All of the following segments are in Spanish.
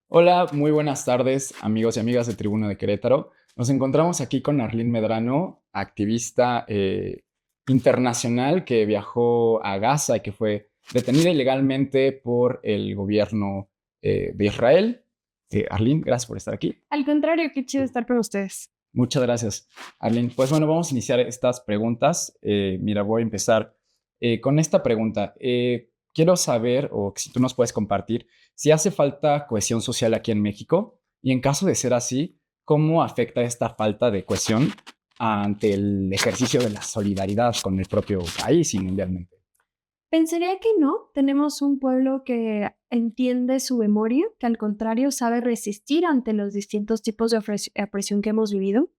Hola, muy buenas tardes, amigos y amigas de Tribuna de Querétaro. Nos encontramos aquí con Arlín Medrano, activista internacional que viajó a Gaza y que fue detenida ilegalmente por el gobierno de Israel. Arlín, gracias por estar aquí. Al contrario, qué chido estar con ustedes. Muchas gracias, Arlene. Pues bueno, vamos a iniciar estas preguntas. Mira, voy a empezar con esta pregunta. Quiero saber, o si tú nos puedes compartir, si hace falta cohesión social aquí en México y en caso de ser así, ¿cómo afecta esta falta de cohesión ante el ejercicio de la solidaridad con el propio país y mundialmente? Pensaría que no. Tenemos un pueblo que entiende su memoria, que al contrario sabe resistir ante los distintos tipos de opresión que hemos vivido.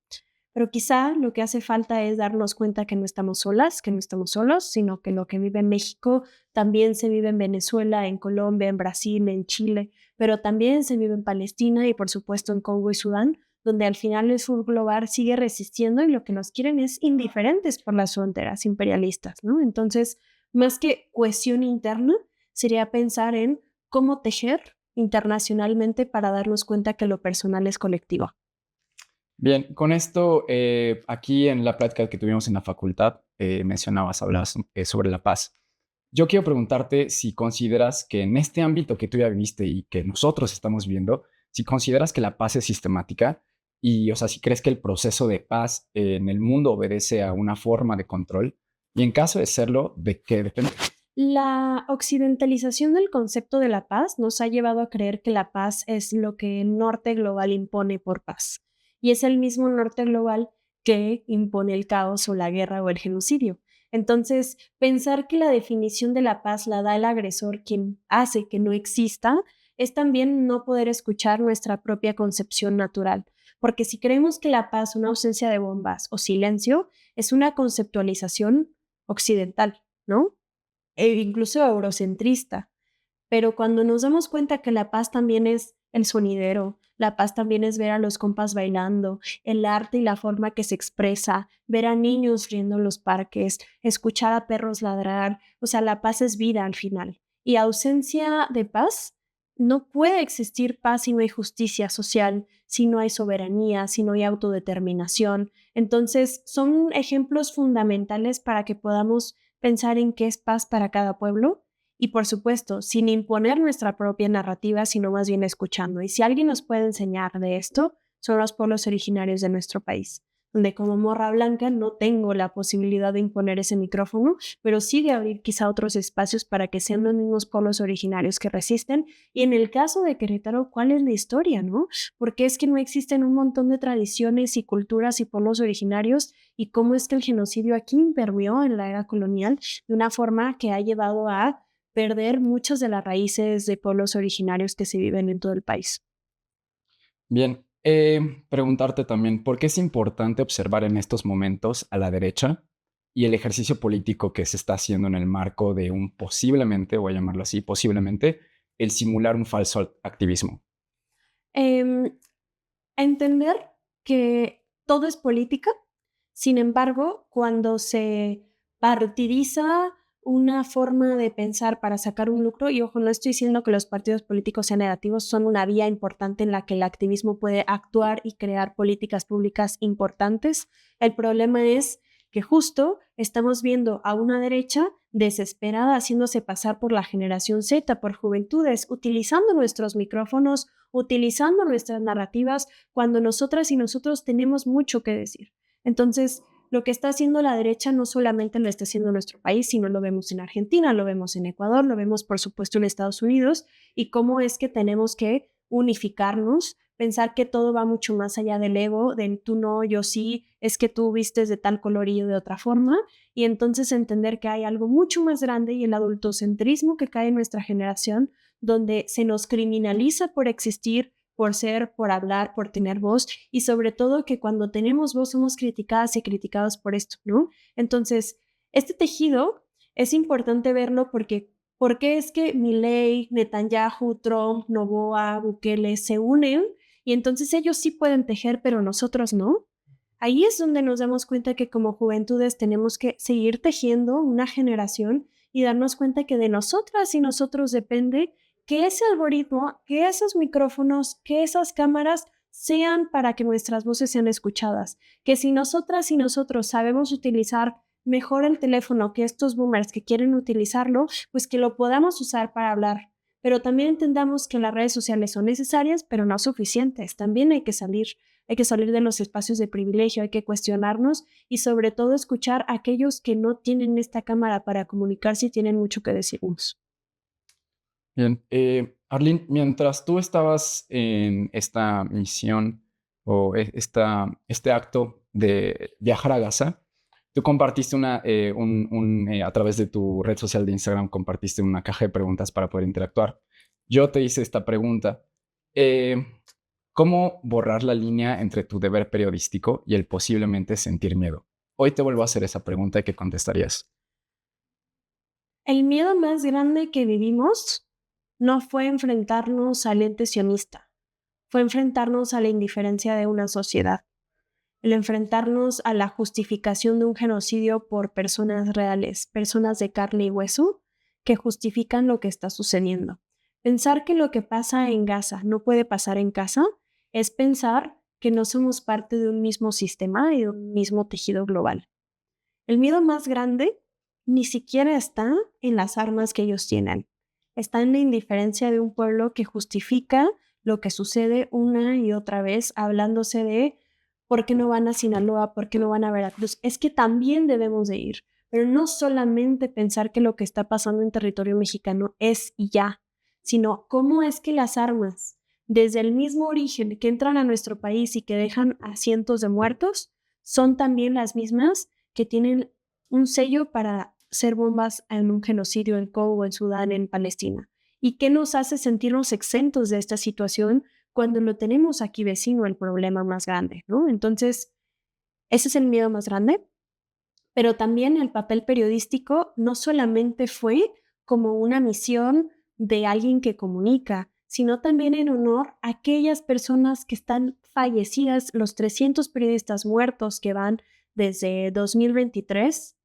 Pero quizá lo que hace falta es darnos cuenta que no estamos solas, que no estamos solos, sino que lo que vive en México también se vive en Venezuela, en Colombia, en Brasil, en Chile, pero también se vive en Palestina y por supuesto en Congo y Sudán, donde al final el sur global sigue resistiendo y lo que nos quieren es indiferentes por las fronteras imperialistas, ¿no? Entonces, más que cohesión interna, sería pensar en cómo tejer internacionalmente para darnos cuenta que lo personal es colectivo. Bien, con esto, aquí en la plática que tuvimos en la facultad, hablabas sobre la paz. Yo quiero preguntarte si consideras que en este ámbito que tú ya viviste y que nosotros estamos viendo, si consideras que la paz es sistemática y, o sea, si crees que el proceso de paz en el mundo obedece a una forma de control y en caso de serlo, ¿de qué depende? La occidentalización del concepto de la paz nos ha llevado a creer que la paz es lo que el norte global impone por paz. Y es el mismo norte global que impone el caos o la guerra o el genocidio. Entonces, pensar que la definición de la paz la da el agresor, quien hace que no exista, es también no poder escuchar nuestra propia concepción natural. Porque si creemos que la paz, una ausencia de bombas o silencio, es una conceptualización occidental, ¿no? E incluso eurocentrista. Pero cuando nos damos cuenta que la paz también es el sonidero, la paz también es ver a los compas bailando, el arte y la forma que se expresa, ver a niños riendo en los parques, escuchar a perros ladrar, o sea, la paz es vida al final. Y ausencia de paz, no puede existir paz si no hay justicia social, si no hay soberanía, si no hay autodeterminación. Entonces, son ejemplos fundamentales para que podamos pensar en qué es paz para cada pueblo y por supuesto, sin imponer nuestra propia narrativa, sino más bien escuchando. Y si alguien nos puede enseñar de esto, son los pueblos originarios de nuestro país, donde como morra blanca no tengo la posibilidad de imponer ese micrófono, pero sí de abrir quizá otros espacios para que sean los mismos pueblos originarios que resisten. Y en el caso de Querétaro, ¿cuál es la historia, no? Porque es que no existen un montón de tradiciones y culturas y pueblos originarios y cómo es que el genocidio aquí impermeó en la era colonial de una forma que ha llevado a perder muchas de las raíces de pueblos originarios que se viven en todo el país. Bien, preguntarte también, ¿por qué es importante observar en estos momentos a la derecha y el ejercicio político que se está haciendo en el marco de un posiblemente, voy a llamarlo así, posiblemente, el simular un falso activismo? Em, Entender que todo es política, sin embargo, cuando se partidiza una forma de pensar para sacar un lucro, y ojo, no estoy diciendo que los partidos políticos sean negativos, son una vía importante en la que el activismo puede actuar y crear políticas públicas importantes. El problema es que justo estamos viendo a una derecha desesperada haciéndose pasar por la generación Z, por juventudes, utilizando nuestros micrófonos, utilizando nuestras narrativas, cuando nosotras y nosotros tenemos mucho que decir. Entonces, lo que está haciendo la derecha no solamente lo está haciendo en nuestro país, sino lo vemos en Argentina, lo vemos en Ecuador, lo vemos por supuesto en Estados Unidos, y cómo es que tenemos que unificarnos, pensar que todo va mucho más allá del ego, de tú no, yo sí, es que tú vistes de tal color y yo de otra forma, y entonces entender que hay algo mucho más grande y el adultocentrismo que cae en nuestra generación, donde se nos criminaliza por existir, por ser, por hablar, por tener voz y sobre todo que cuando tenemos voz somos criticadas y criticados por esto, ¿no? Entonces, este tejido es importante verlo porque ¿por qué es que Milei, Netanyahu, Trump, Noboa, Bukele se unen y entonces ellos sí pueden tejer, pero nosotros no? Ahí es donde nos damos cuenta que como juventudes tenemos que seguir tejiendo una generación y darnos cuenta que de nosotras y nosotros depende que ese algoritmo, que esos micrófonos, que esas cámaras sean para que nuestras voces sean escuchadas. Que si nosotras y nosotros sabemos utilizar mejor el teléfono que estos boomers que quieren utilizarlo, pues que lo podamos usar para hablar. Pero también entendamos que las redes sociales son necesarias, pero no suficientes. También hay que salir de los espacios de privilegio, hay que cuestionarnos y sobre todo escuchar a aquellos que no tienen esta cámara para comunicarse y tienen mucho que decirnos. Bien, Arlene, mientras tú estabas en esta misión o este acto de viajar a Gaza, tú compartiste a través de tu red social de Instagram, compartiste una caja de preguntas para poder interactuar. Yo te hice esta pregunta. eh, ¿Cómo borrar la línea entre tu deber periodístico y el posiblemente sentir miedo? Hoy te vuelvo a hacer esa pregunta y ¿qué contestarías? El miedo más grande que vivimos no fue enfrentarnos al ente sionista, fue enfrentarnos a la indiferencia de una sociedad, el enfrentarnos a la justificación de un genocidio por personas reales, personas de carne y hueso, que justifican lo que está sucediendo. Pensar que lo que pasa en Gaza no puede pasar en casa es pensar que no somos parte de un mismo sistema y de un mismo tejido global. El miedo más grande ni siquiera está en las armas que ellos tienen, está en la indiferencia de un pueblo que justifica lo que sucede una y otra vez, hablándose de por qué no van a Sinaloa, por qué no van a Veracruz. Es que también debemos de ir, pero no solamente pensar que lo que está pasando en territorio mexicano es y ya, sino cómo es que las armas, desde el mismo origen que entran a nuestro país y que dejan a cientos de muertos, son también las mismas que tienen un sello para ser bombas en un genocidio en Congo, en Sudán, en Palestina. ¿Y qué nos hace sentirnos exentos de esta situación cuando lo tenemos aquí vecino, el problema más grande, ¿no? Entonces, ese es el miedo más grande, pero también el papel periodístico no solamente fue como una misión de alguien que comunica, sino también en honor a aquellas personas que están fallecidas, los 300 periodistas muertos que van desde 2023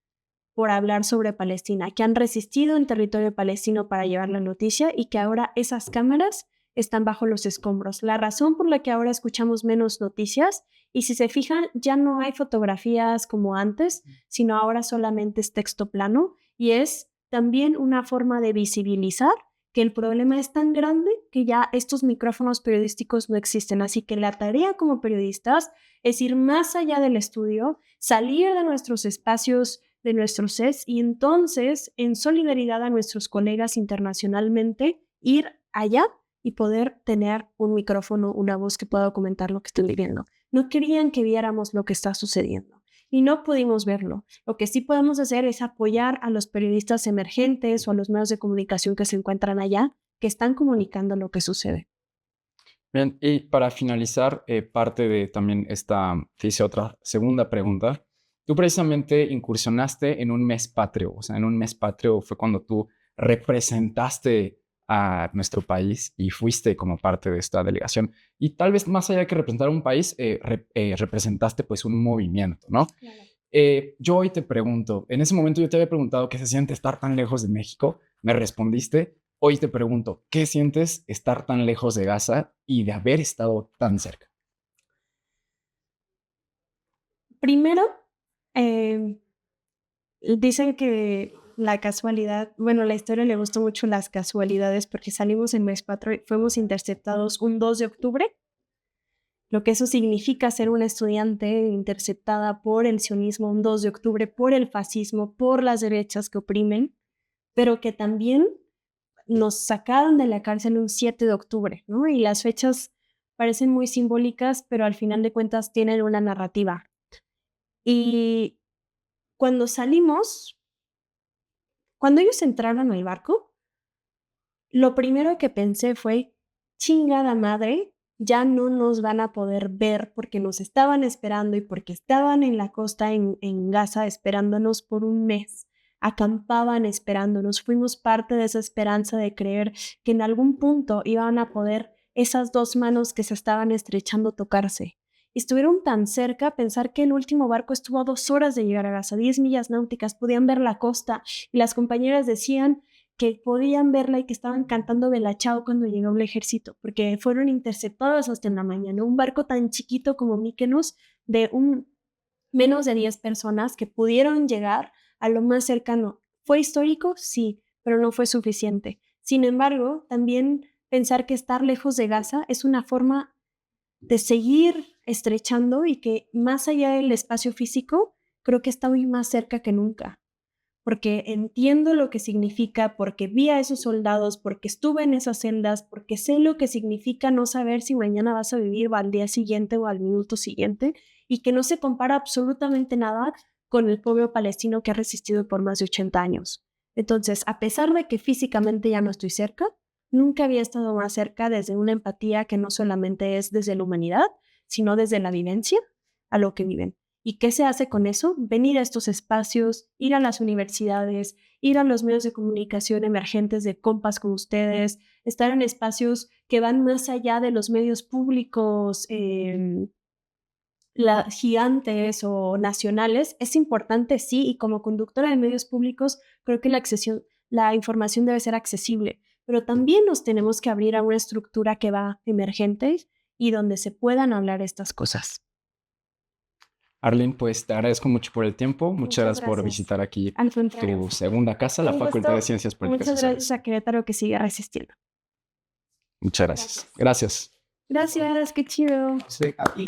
por hablar sobre Palestina, que han resistido en territorio palestino para llevar la noticia y que ahora esas cámaras están bajo los escombros. La razón por la que ahora escuchamos menos noticias, y si se fijan, ya no hay fotografías como antes, sino ahora solamente es texto plano, y es también una forma de visibilizar que el problema es tan grande que ya estos micrófonos periodísticos no existen. Así que la tarea como periodistas es ir más allá del estudio, salir de nuestros espacios, de nuestros sets y entonces, en solidaridad a nuestros colegas internacionalmente, ir allá y poder tener un micrófono, una voz que pueda comentar lo que estoy viviendo. No querían que viéramos lo que está sucediendo y no pudimos verlo. Lo que sí podemos hacer es apoyar a los periodistas emergentes o a los medios de comunicación que se encuentran allá, que están comunicando lo que sucede. Bien, y para finalizar, parte de también te hice otra segunda pregunta. Tú precisamente incursionaste en un mes patrio, o sea, en un mes patrio fue cuando tú representaste a nuestro país y fuiste como parte de esta delegación. Y tal vez más allá de que representar un país, representaste pues un movimiento, ¿no? Claro. Yo hoy te pregunto, en ese momento yo te había preguntado qué se siente estar tan lejos de México, me respondiste. Hoy te pregunto, ¿qué sientes estar tan lejos de Gaza y de haber estado tan cerca? Primero, eh, dicen que la casualidad, bueno, la historia le gustó mucho las casualidades porque salimos en mes patrio y fuimos interceptados un 2 de octubre, lo que eso significa ser una estudiante interceptada por el sionismo un 2 de octubre, por el fascismo, por las derechas que oprimen, pero que también nos sacaron de la cárcel un 7 de octubre, ¿no? Y las fechas parecen muy simbólicas, pero al final de cuentas tienen una narrativa. Y cuando salimos, cuando ellos entraron al barco, lo primero que pensé fue, chingada madre, ya no nos van a poder ver porque nos estaban esperando y porque estaban en la costa en Gaza esperándonos por un mes. Acampaban esperándonos, fuimos parte de esa esperanza de creer que en algún punto iban a poder esas dos manos que se estaban estrechando tocarse. estuvieron tan cerca, pensar que el último barco estuvo a 2 horas de llegar a Gaza, 10 millas náuticas, podían ver la costa y las compañeras decían que podían verla y que estaban cantando Bella Ciao cuando llegó el ejército, porque fueron interceptados hasta en la mañana. Un barco tan chiquito como Mykonos, de menos de 10 personas que pudieron llegar a lo más cercano. ¿Fue histórico? Sí, pero no fue suficiente. Sin embargo, también pensar que estar lejos de Gaza es una forma de seguir estrechando y que más allá del espacio físico, creo que está hoy más cerca que nunca, porque entiendo lo que significa, porque vi a esos soldados, porque estuve en esas celdas, porque sé lo que significa no saber si mañana vas a vivir o al día siguiente o al minuto siguiente, y que no se compara absolutamente nada con el pueblo palestino que ha resistido por más de 80 años. Entonces, a pesar de que físicamente ya no estoy cerca, nunca había estado más cerca desde una empatía que no solamente es desde la humanidad, sino desde la vivencia a lo que viven. ¿Y qué se hace con eso? Venir a estos espacios, ir a las universidades, ir a los medios de comunicación emergentes de compas como ustedes, estar en espacios que van más allá de los medios públicos gigantes o nacionales. Es importante, sí, y como conductora de medios públicos, creo que la información debe ser accesible, pero también nos tenemos que abrir a una estructura que va emergente y donde se puedan hablar estas cosas. Arlene, pues te agradezco mucho por el tiempo. Muchas gracias por gracias. visitar aquí Al contrario. tu segunda casa, la Un Facultad gusto. de Ciencias Políticas y Muchas gracias Sociales. a Querétaro que sigue resistiendo. Muchas gracias. Gracias. Gracias, qué chido. Sí, a ti.